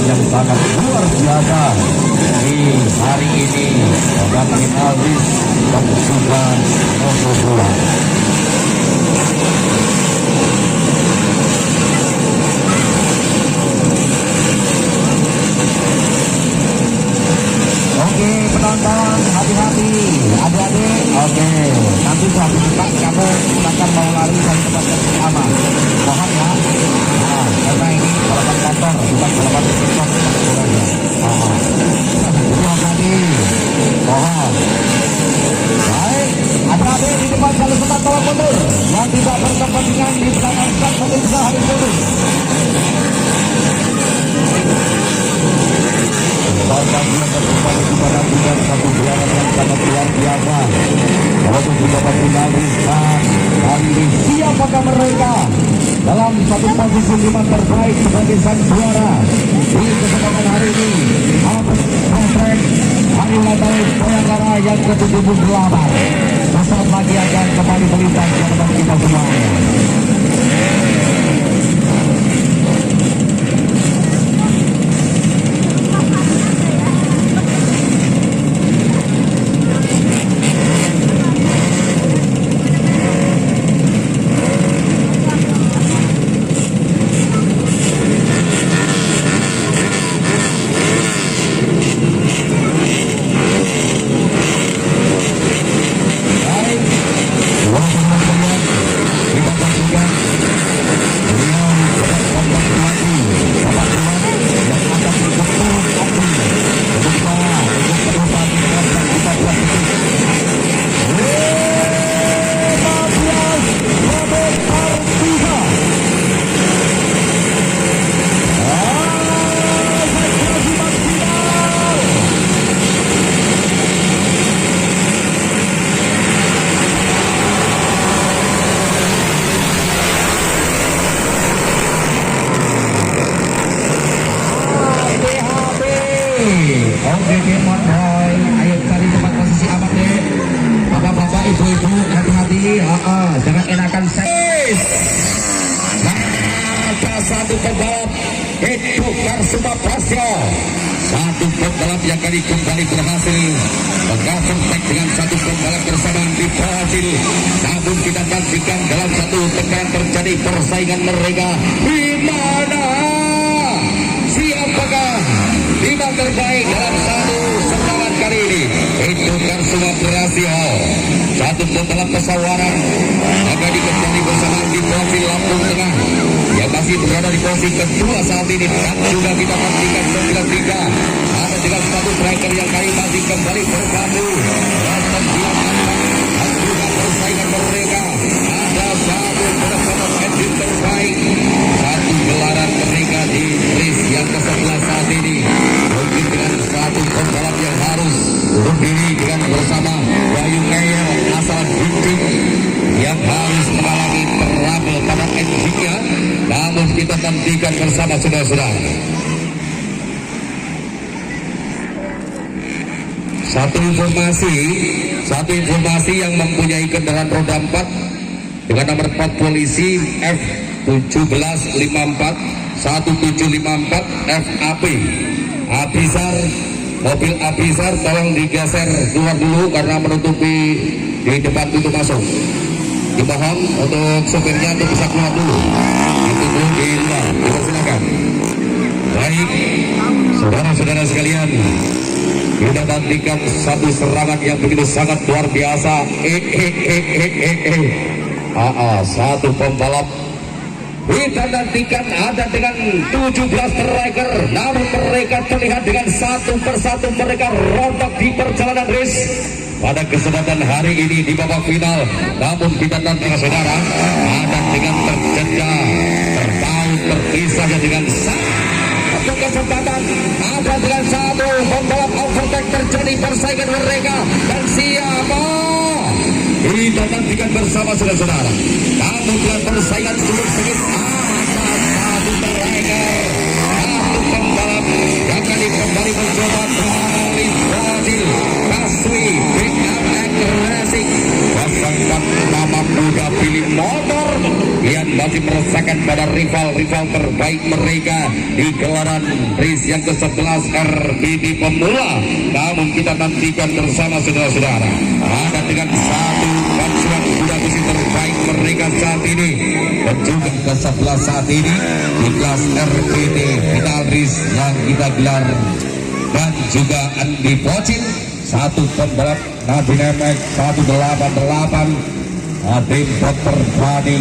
yang sangat luar biasa di hari ini pada finalis Pemsukan Moto2. Oke penonton, hati-hati adik-adik. Oke, nanti suatu saat kamu akan mau lari dari tempat yang aman. Mohon ya. Nah, karena ini balapan kantor bukan balapan bersama. Hati-hati. Mohon. Baik, adik-adik di depan jalur setan tolong mundur. Yang tidak berkepentingan di belakang start pemirsa hari mundur. Bagian kembali kepada bulan satu gelaran yang sangat luar biasa. Untuk mendapat finalis kali ini siapakah mereka dalam satu posisi 5 terbaik sebagai sang juara di kesempatan hari ini? Komplek Hari Ulang Tahun Bayangkara yang ke-78. Sesaat lagi akan kembali melintas ke depan kita semua. Oke, Kemon Boy, ayo cari tempat posisi aman deh. Bapak-bapak, ibu-ibu, hati-hati. Jangan enakan seks. Ada satu pembalap itu Karsuma Prasyo. Satu pembalap yang kembali berhasil menggabung dengan satu pembalap bersamaan di Brazil. Namun kita nantikan dalam satu tekanan terjadi persaingan mereka. Di mana? Siapakah 5 terbaik dalam satu serangan kali ini? Itu Karsuma Prasyo. Satu pembalap pesawaran akan dikembali bersama di posisi Lampung Tengah yang masih berada di posisi kedua saat ini. Dan juga kita pastikan 93 ada dengan satu striker yang kali masih kembali bergabung dan menghilangkan juga persaingan mereka. Ada satu bersama engine terbaik, satu gelaran mereka di race yang ke-11 saat ini. Mungkin dengan satu pembalap yang harus berdiri dengan bersama Bayu Ngeyel asal Gunting yang harus mengalami trouble pada engine-nya. Namun kita nantikan bersama saudara-saudara. Satu informasi yang mempunyai kendaraan roda 4 dengan nomor 4 polisi F1754 1754 FAP. Abisar, mobil Abisar tolong digeser keluar dulu karena menutupi di depan pintu masuk. Dimohon untuk sopirnya untuk bisa keluar dulu. Itu dulu di luar, silakan. Baik, saudara-saudara sekalian, kita nantikan satu serangan yang begitu sangat luar biasa. Satu pembalap kita nantikan ada dengan 17 striker, namun mereka terlihat dengan satu persatu mereka rontok di perjalanan race pada kesempatan hari ini di babak final. Namun kita nantikan saudara ada dengan terjeda, terpaut, terpisahnya dengan satu kesempatan, ada dengan satu pembalap overtake terjadi persaingan mereka. Dan siapa? Kita nantikan bersama saudara-saudara. Namun dengan persaingan sedikit ada satu striker, satu pembalap yang kembali mencoba dari Brazil, Kaswi BMX Racing 04 nama muda pilih motor yang masih merasakan pada rival-rival terbaik mereka di gelaran race yang ke-11 RBD Pemula. Namun kita nantikan bersama saudara-saudara, ada dengan satu pancuran kuda besi terbaik mereka saat ini, dan juga ke-11 saat ini di kelas RBD Final Race yang kita gelar, dan juga Andi Pocin, satu pembalap Nabinemek 188 tim Dr. Bani,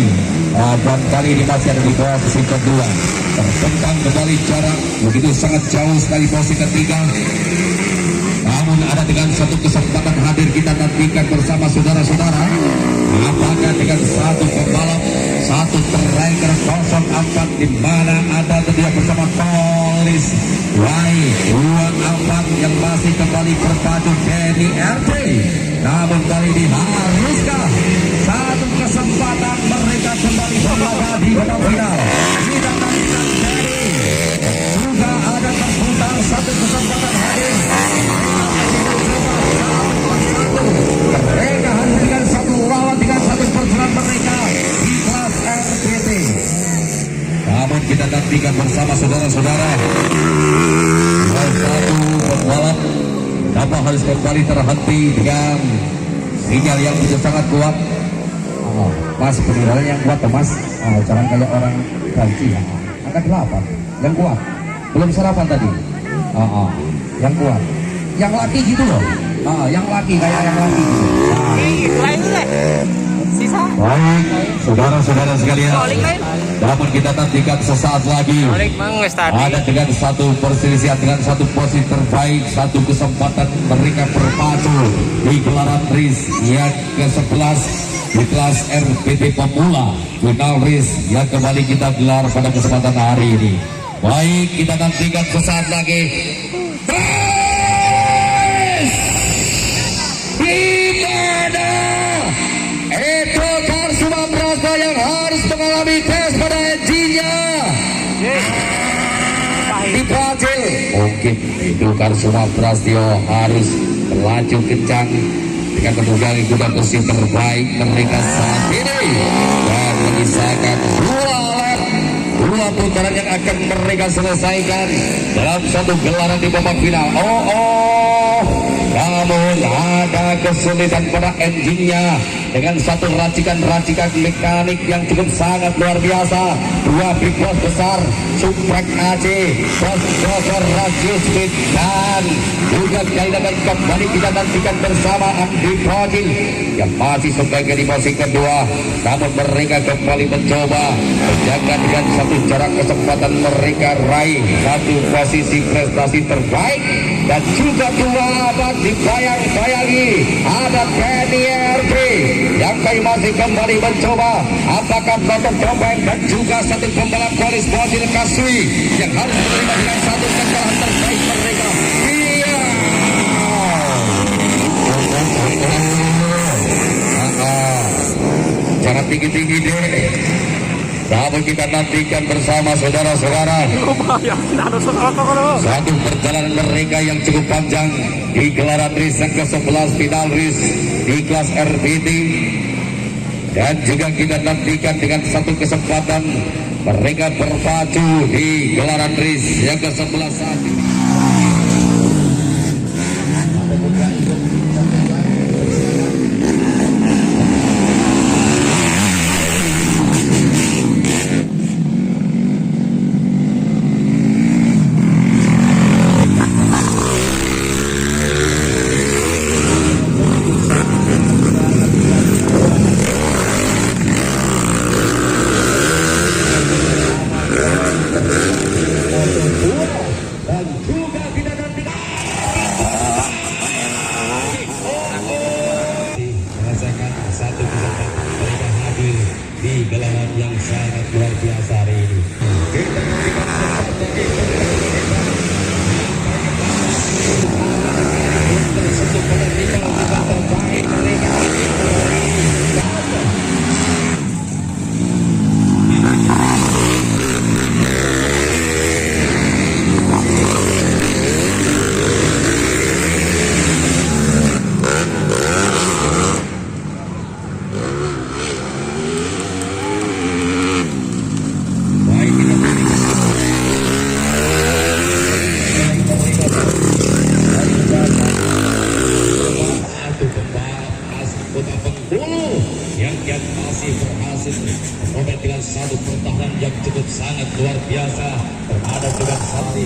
dan kali ini masih ada di posisi kedua. Terbentang kembali jarak begitu sangat jauh sekali posisi ketiga. Namun ada dengan satu kesempatan hadir kita nantikan bersama saudara-saudara, apakah dengan satu pembalap, satu striker 04 di mana ada dia bersama Polis Y24 yang masih kembali berpadu Kenny RT. Namun kali ini haruskah satu kesempatan mereka kembali berlaga di babak final? Kita nantikan dari juga ada terputar satu kesempatan hadir. Mereka hadirkan satu lawan dengan satu perjuangan mereka di kelas RBT. Namun kita nantikan bersama saudara-saudara, satu pembalap dapat harus kembali terhenti dengan sinyal yang begitu sangat kuat. Mas, penilaian yang kuat Mas, jangan kayak orang Belgia ya. Angka 8 yang kuat, belum sarapan tadi. Yang kuat, yang laki gitu loh. Yang laki kayak yang laki gitu. Baik, saudara-saudara sekalian, namun kita nantikan sesaat lagi ada dengan satu perselisihan, dengan satu posisi terbaik, satu kesempatan mereka berpacu di gelaran race yang ke-11 di kelas RBD Pemula Final Race yang kembali kita gelar pada kesempatan hari ini. Baik, kita nantikan sesaat lagi. Gimana? Itu Karsuma Prasna yang harus mengalami tes pada engine-nya. Dipacil. Mungkin itu Karsuma Prastio harus melaju kencang dengan menunggangi kuda besi terbaik mereka saat ini, dan menyisakan dua putaran yang akan mereka selesaikan dalam satu gelaran di babak final. Namun ada kesulitan pada engine-nya dengan satu racikan mekanik yang cukup sangat luar biasa. Dua big boss besar, Suprek AC, Bos Rasius Speed, dan juga kembali kita nantikan bersama Andi Pocin yang masih sebagai di posisi kedua. Namun mereka kembali mencoba menjaga dengan satu jarak kesempatan mereka raih satu posisi prestasi terbaik, dan juga dua abad dibayang-bayangi ada Kenny RP yang masih kembali mencoba. Apakah Dr. Tobeng dan juga satu pembalap Polis Bozil Kasui yang harus menerima dengan satu kekalahan terbaik mereka. Iya, jangan tinggi-tinggi deh. Namun kita nantikan bersama saudara-saudara satu perjalanan mereka yang cukup panjang di gelaran race yang ke-11 Final Race di kelas RBT, dan juga kita nantikan dengan satu kesempatan mereka berpacu di gelaran race yang ke-11 saat ini.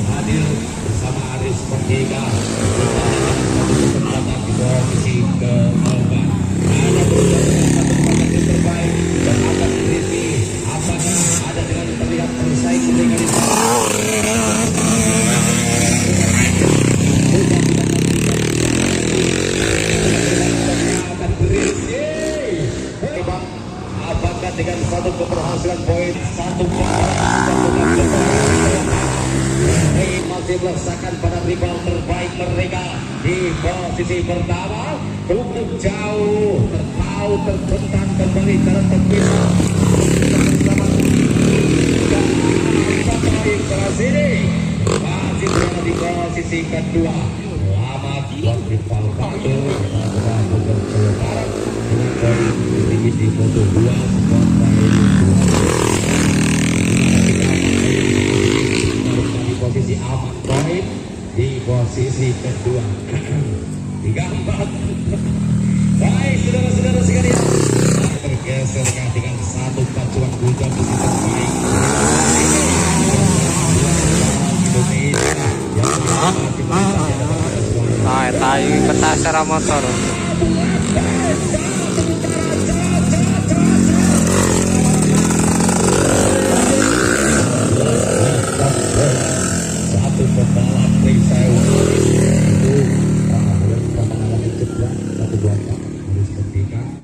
hadir bersama Aris Pertiga berada di posisi keempat. Ada beberapa yang terbaik dan akan berisi apakah ada dengan terlihat bersaing dengan apakah dengan satu keberhasilan poin satu masih meletakkan pada rival terbaik mereka di posisi pertama cukup jauh terbentang kembali dalam terpisah bersama kelas ini masih berada di posisi kedua. Selamat buat rival satu dengan poin tertinggi di foto 2 di posisi aman poin di posisi kedua 3-4. Baik saudara-saudara sekalian, tergeser dengan satu pacuan hujan di terbaik Indonesia yang tayo peta sa motor.